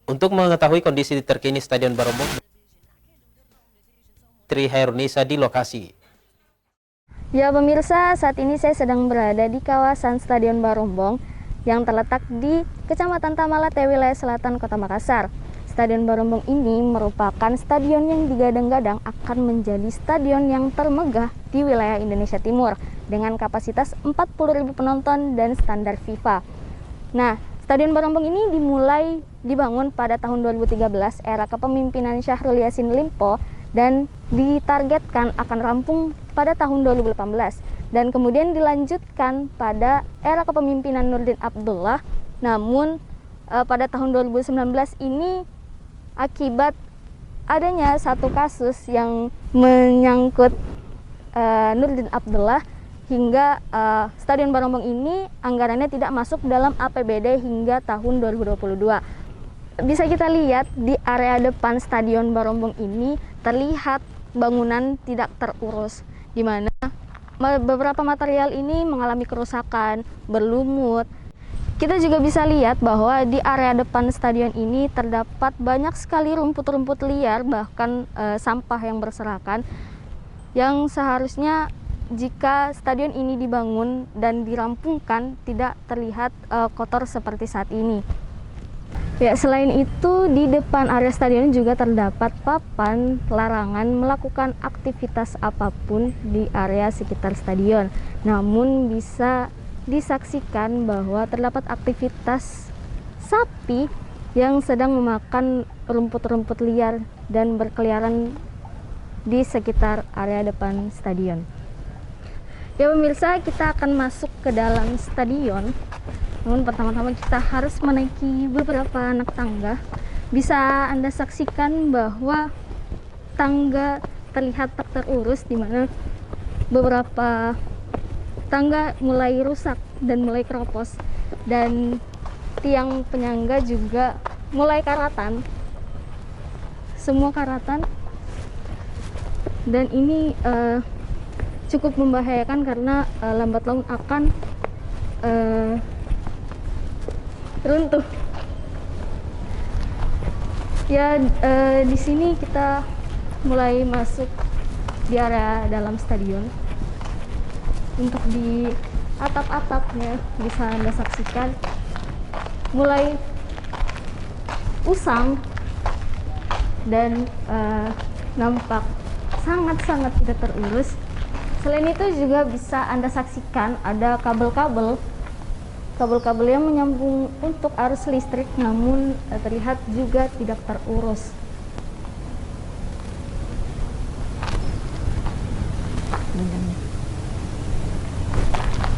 Untuk mengetahui kondisi terkini Stadion Barombong, Tri Hairunisa di lokasi. Ya pemirsa, saat ini saya sedang berada di kawasan Stadion Barombong yang terletak di Kecamatan Tamalate, wilayah selatan Kota Makassar. Stadion Barombong ini merupakan stadion yang digadang-gadang akan menjadi stadion yang termegah di wilayah Indonesia Timur dengan kapasitas 40.000 penonton dan standar FIFA. Nah, Stadion Barombong ini dimulai dibangun pada tahun 2013 era kepemimpinan Syahrul Yassin Limpo dan ditargetkan akan rampung pada tahun 2018 dan kemudian dilanjutkan pada era kepemimpinan Nurdin Abdullah. Namun pada tahun 2019 ini akibat adanya satu kasus yang menyangkut Nurdin Abdullah hingga Stadion Barombong ini anggarannya tidak masuk dalam APBD hingga tahun 2022. Bisa kita lihat di area depan Stadion Barombong ini terlihat bangunan tidak terurus, di mana beberapa material ini mengalami kerusakan, berlumut. Kita juga bisa lihat bahwa di area depan stadion ini terdapat banyak sekali rumput-rumput liar, bahkan sampah yang berserakan, yang seharusnya jika stadion ini dibangun dan dirampungkan tidak terlihat kotor seperti saat ini. Ya, selain itu di depan area stadion juga terdapat papan larangan melakukan aktivitas apapun di area sekitar stadion. Namun bisa disaksikan bahwa terdapat aktivitas sapi yang sedang memakan rumput-rumput liar dan berkeliaran di sekitar area depan stadion. Ya pemirsa, kita akan masuk ke dalam stadion. Namun pertama-tama kita harus menaiki beberapa anak tangga. Bisa Anda saksikan bahwa tangga terlihat tak terurus, di mana beberapa tangga mulai rusak dan mulai keropos, dan tiang penyangga juga mulai karatan. Semua karatan, dan ini cukup membahayakan karena lambat laun akan runtuh. Ya, di sini kita mulai masuk di area dalam stadion. Untuk di atap-atapnya bisa Anda saksikan mulai usang dan nampak sangat-sangat tidak terurus. Selain itu juga bisa Anda saksikan ada kabel-kabel yang menyambung untuk arus listrik, namun terlihat juga tidak terurus.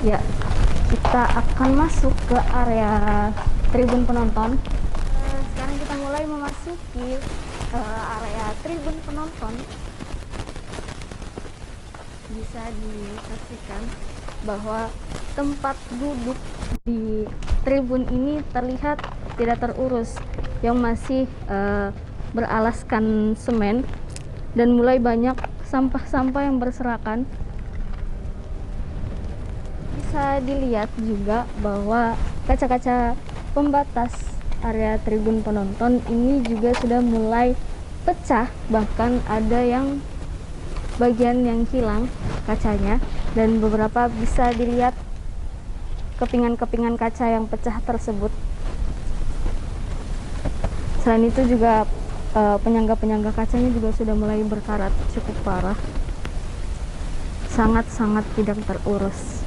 Ya, kita akan masuk ke area tribun penonton. Sekarang kita mulai memasuki area tribun penonton. Bisa disaksikan bahwa tempat duduk di tribun ini terlihat tidak terurus, yang masih beralaskan semen dan mulai banyak sampah-sampah yang berserakan. Bisa dilihat juga bahwa kaca-kaca pembatas area tribun penonton ini juga sudah mulai pecah, bahkan ada yang bagian yang hilang kacanya, dan beberapa bisa dilihat kepingan-kepingan kaca yang pecah tersebut. Selain itu juga penyangga-penyangga kacanya juga sudah mulai berkarat cukup parah, sangat-sangat tidak terurus,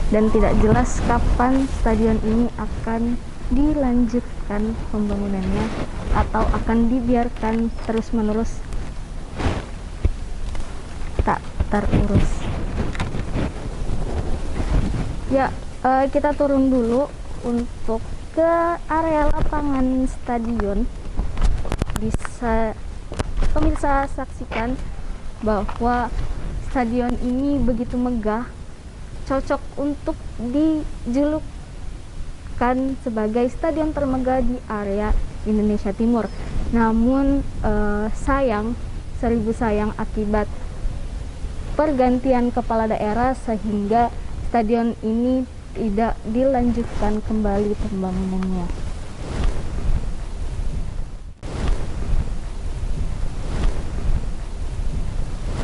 dan tidak jelas kapan stadion ini akan dilanjutkan pembangunannya atau akan dibiarkan terus-menerus tak terurus. Ya, kita turun dulu untuk ke area lapangan stadion. Bisa pemirsa saksikan bahwa stadion ini begitu megah, cocok untuk dijulukan sebagai stadion termegah di area Indonesia Timur. Namun seribu sayang akibat pergantian kepala daerah sehingga stadion ini tidak dilanjutkan kembali pembangunannya.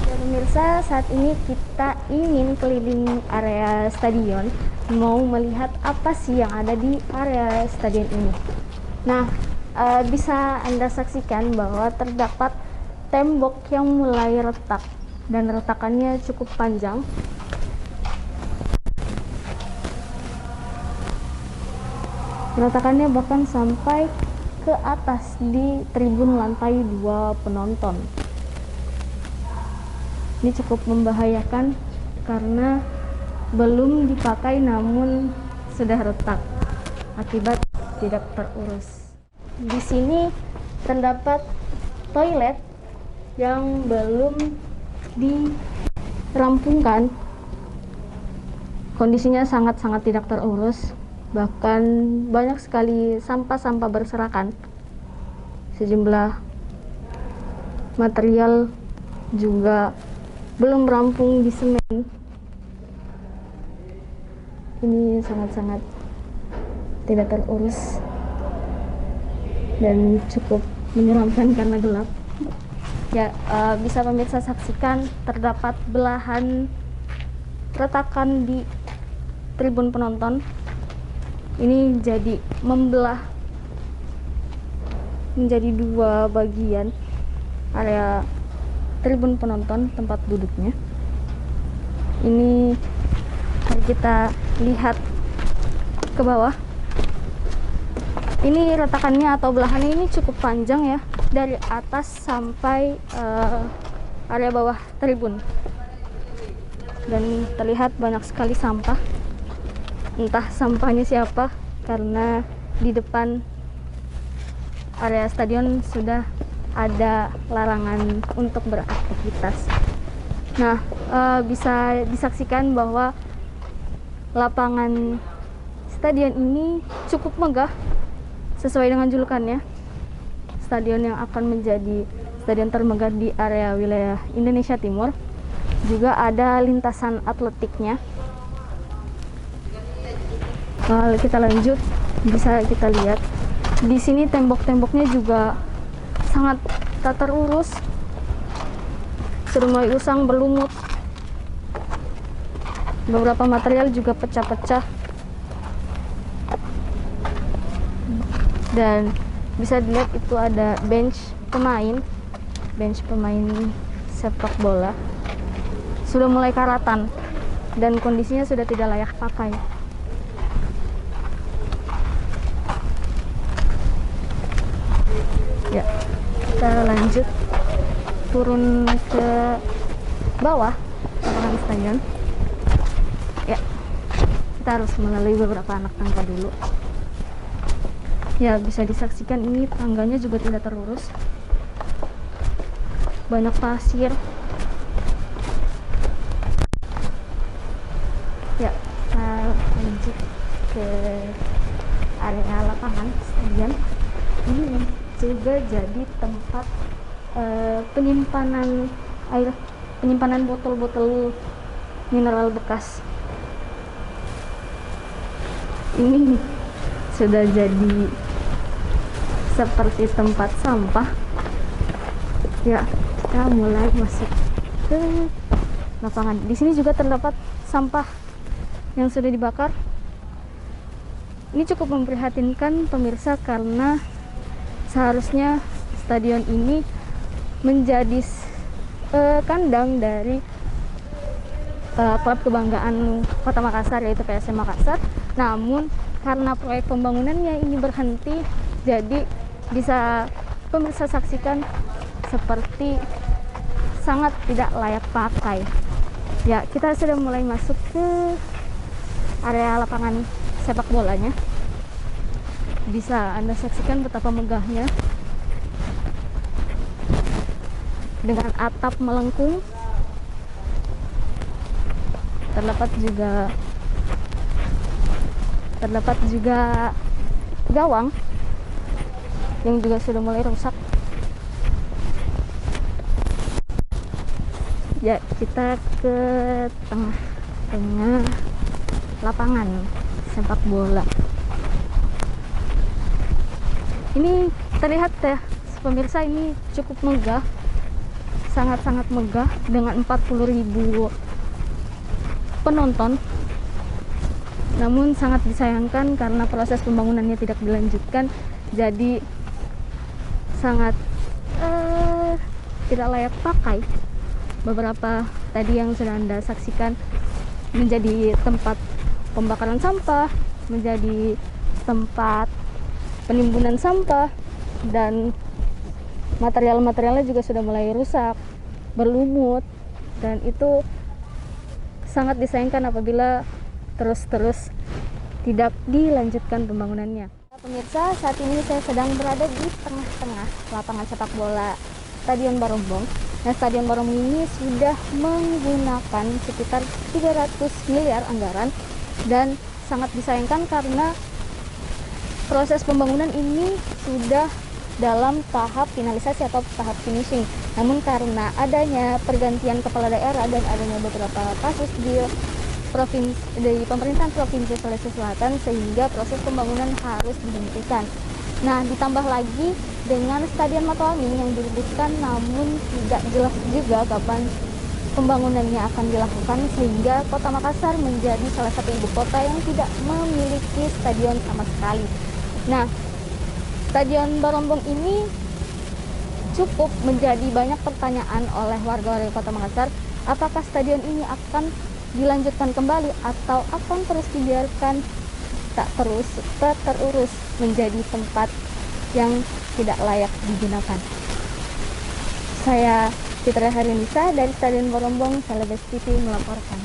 Ya pemirsa, saat ini kita ingin keliling area stadion, mau melihat apa sih yang ada di area stadion ini. Nah, bisa Anda saksikan bahwa terdapat tembok yang mulai retak dan retakannya cukup panjang. Retakannya bahkan sampai ke atas di tribun lantai 2 penonton. Ini cukup membahayakan karena belum dipakai namun sudah retak akibat tidak terurus. Di sini terdapat toilet yang belum dirampungkan. Kondisinya sangat-sangat tidak terurus, bahkan banyak sekali sampah-sampah berserakan. Sejumlah material juga belum rampung di semen. Ini sangat-sangat tidak terurus dan cukup menyeramkan karena gelap. Ya, bisa pemirsa saksikan terdapat belahan retakan di tribun penonton. Ini jadi membelah menjadi dua bagian area tribun penonton tempat duduknya. Ini mari kita lihat ke bawah. Ini retakannya atau belahannya ini cukup panjang ya, dari atas sampai area bawah tribun. Dan terlihat banyak sekali sampah. Entah sampahnya siapa, karena di depan area stadion sudah ada larangan untuk beraktivitas. Nah, bisa disaksikan bahwa lapangan stadion ini cukup megah sesuai dengan julukannya. Stadion yang akan menjadi stadion termegah di area wilayah Indonesia Timur. Juga ada lintasan atletiknya. Lalu kita lanjut, bisa kita lihat di sini tembok-temboknya juga sangat tak terurus, sudah mulai usang berlumut. Beberapa material juga pecah-pecah, dan bisa dilihat itu ada bench pemain sepak bola sudah mulai karatan dan kondisinya sudah tidak layak pakai. Ya, kita lanjut turun ke bawah lapangan stadion. Ya, kita harus melalui beberapa anak tangga dulu. Ya, bisa disaksikan ini tangganya juga tidak terurus, banyak pasir. Ya, kita lanjut ke area lapangan stadion. Ini juga jadi tempat penyimpanan air, penyimpanan botol-botol mineral bekas. Ini sudah jadi seperti tempat sampah. Ya, kita mulai masuk ke lapangan. Di sini juga terdapat sampah yang sudah dibakar. Ini cukup memprihatinkan pemirsa, karena seharusnya stadion ini menjadi kandang dari klub kebanggaan Kota Makassar, yaitu PSM Makassar. Namun karena proyek pembangunannya ini berhenti, jadi bisa pemirsa saksikan seperti sangat tidak layak pakai. Ya, kita sudah mulai masuk ke area lapangan sepak bolanya. Bisa Anda saksikan betapa megahnya, dengan atap melengkung. Terdapat juga gawang yang juga sudah mulai rusak. Ya, kita ke tengah lapangan. sepak bola. Ini terlihat ya pemirsa, ini cukup megah, sangat-sangat megah dengan 40.000 penonton. Namun sangat disayangkan karena proses pembangunannya tidak dilanjutkan, jadi sangat tidak layak pakai. Beberapa tadi yang sudah Anda saksikan menjadi tempat pembakaran sampah, menjadi tempat penimbunan sampah, dan material-materialnya juga sudah mulai rusak, berlumut, dan itu sangat disayangkan apabila terus-terus tidak dilanjutkan pembangunannya. Pemirsa, saat ini saya sedang berada di tengah-tengah lapangan sepak bola Stadion Barombong. Nah, Stadion Barombong ini sudah menggunakan sekitar 300 miliar anggaran, dan sangat disayangkan karena proses pembangunan ini sudah dalam tahap finalisasi atau tahap finishing. Namun karena adanya pergantian kepala daerah dan adanya beberapa kasus di pemerintahan Provinsi Sulawesi Selatan, sehingga proses pembangunan harus dihentikan. Nah, ditambah lagi dengan Stadion Matoamin yang direbuskan, namun tidak jelas juga kapan pembangunannya akan dilakukan, sehingga Kota Makassar menjadi salah satu ibu kota yang tidak memiliki stadion sama sekali. Nah, Stadion Barombong ini cukup menjadi banyak pertanyaan oleh warga-warga Kota Makassar. Apakah stadion ini akan dilanjutkan kembali atau akan terus dibiarkan tak terurus menjadi tempat yang tidak layak digunakan? Saya Fitri Harinisa dari Stadion Barombong, Celebes TV melaporkan.